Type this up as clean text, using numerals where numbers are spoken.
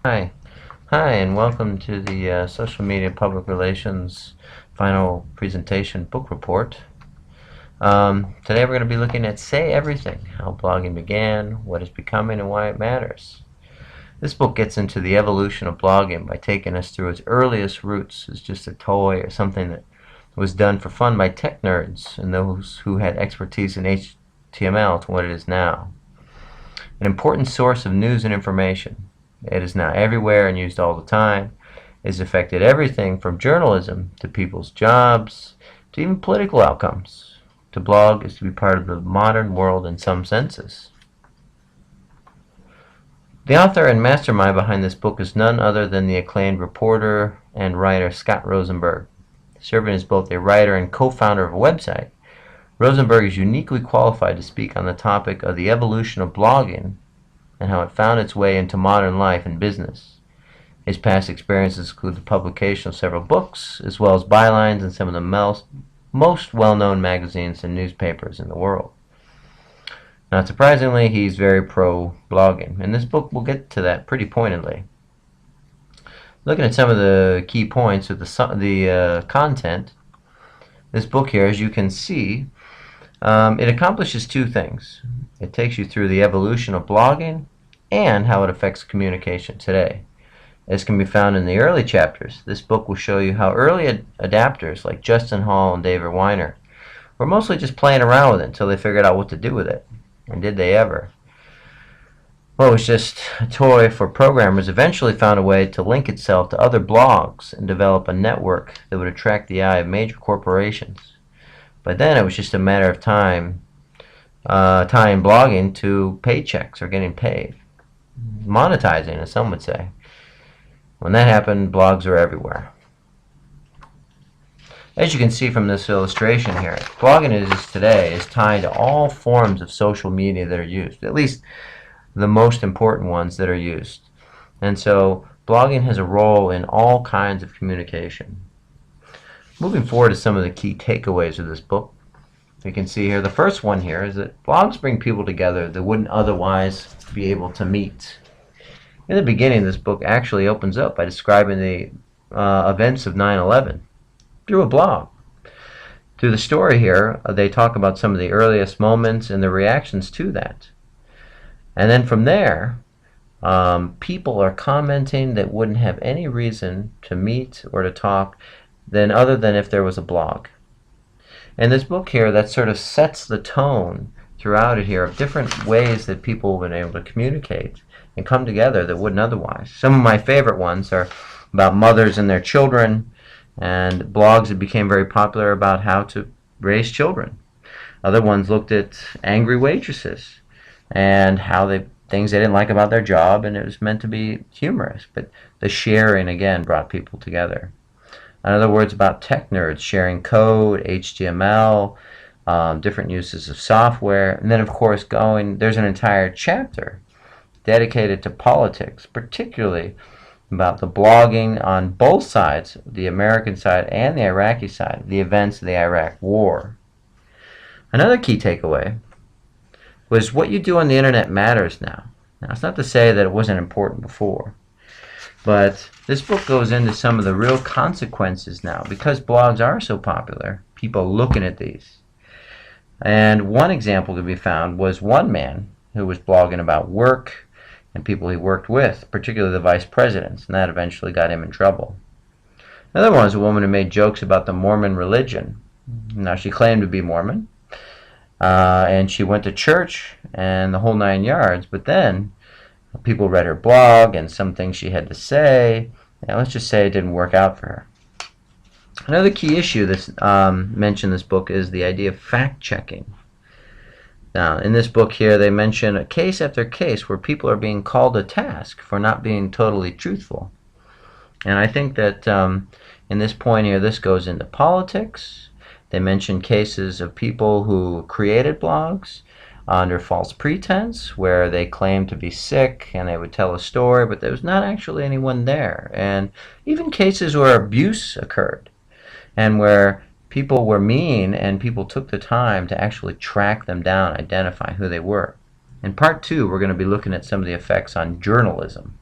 Hi. Hi, and welcome to the Social Media Public Relations Final Presentation Book Report. Today we're going to be looking at Say Everything, How Blogging Began, What It's Becoming, and Why It Matters. This book gets into the evolution of blogging by taking us through its earliest roots as just a toy or something that was done for fun by tech nerds and those who had expertise in HTML to what it is now. An important source of news and information. It is now everywhere and used all the time. It has affected everything from journalism to people's jobs to even political outcomes. To blog is to be part of the modern world in some senses. The author and mastermind behind this book is none other than the acclaimed reporter and writer Scott Rosenberg. Serving as both a writer and co-founder of a website, Rosenberg is uniquely qualified to speak on the topic of the evolution of blogging and how it found its way into modern life and business. His past experiences include the publication of several books, as well as bylines in some of the most well-known magazines and newspapers in the world. Not surprisingly, he's very pro-blogging, and this book will get to that pretty pointedly. Looking at some of the key points of the content, this book here, as you can see, it accomplishes two things. It takes you through the evolution of blogging and how it affects communication today. As can be found in the early chapters, this book will show you how early adapters like Justin Hall and David Weiner were mostly just playing around with it until they figured out what to do with it. And did they ever? What was just a toy for programmers eventually found a way to link itself to other blogs and develop a network that would attract the eye of major corporations. By then, it was just a matter of tying blogging to paychecks or getting paid. Monetizing, as some would say. When that happened, blogs were everywhere. As you can see from this illustration here, blogging today is tied to all forms of social media that are used, at least the most important ones that are used. And so blogging has a role in all kinds of communication. Moving forward to some of the key takeaways of this book, you can see here, the first one here is that blogs bring people together that wouldn't otherwise be able to meet. In the beginning, this book actually opens up by describing the events of 9/11 through a blog. Through the story here, they talk about some of the earliest moments and the reactions to that. And then from there, people are commenting that wouldn't have any reason to meet or to talk other than if there was a blog. And this book here, that sort of sets the tone throughout it here of different ways that people have been able to communicate and come together that wouldn't otherwise. Some of my favorite ones are about mothers and their children, and blogs that became very popular about how to raise children. Other ones looked at angry waitresses and things they didn't like about their job, and it was meant to be humorous, but the sharing again brought people together. In other words, about tech nerds sharing code, HTML, different uses of software, and then of course there's an entire chapter dedicated to politics, particularly about the blogging on both sides, the American side and the Iraqi side, the events of the Iraq War. Another key takeaway was what you do on the internet matters now. Now, it's not to say that it wasn't important before, but this book goes into some of the real consequences now. Because blogs are so popular, people are looking at these. And one example to be found was one man who was blogging about work and people he worked with, particularly the vice presidents, and that eventually got him in trouble. Another one was a woman who made jokes about the Mormon religion. Now, she claimed to be Mormon, and she went to church and the whole 9 yards, but then people read her blog and some things she had to say, and let's just say it didn't work out for her. Another key issue that's mentioned in this book is the idea of fact-checking. Now, in this book here, they mention a case after case where people are being called to task for not being totally truthful. And I think that in this point here, this goes into politics. They mention cases of people who created blogs under false pretense, where they claimed to be sick and they would tell a story, but there was not actually anyone there. And even cases where abuse occurred and where people were mean and people took the time to actually track them down, identify who they were. In part 2, we're going to be looking at some of the effects on journalism.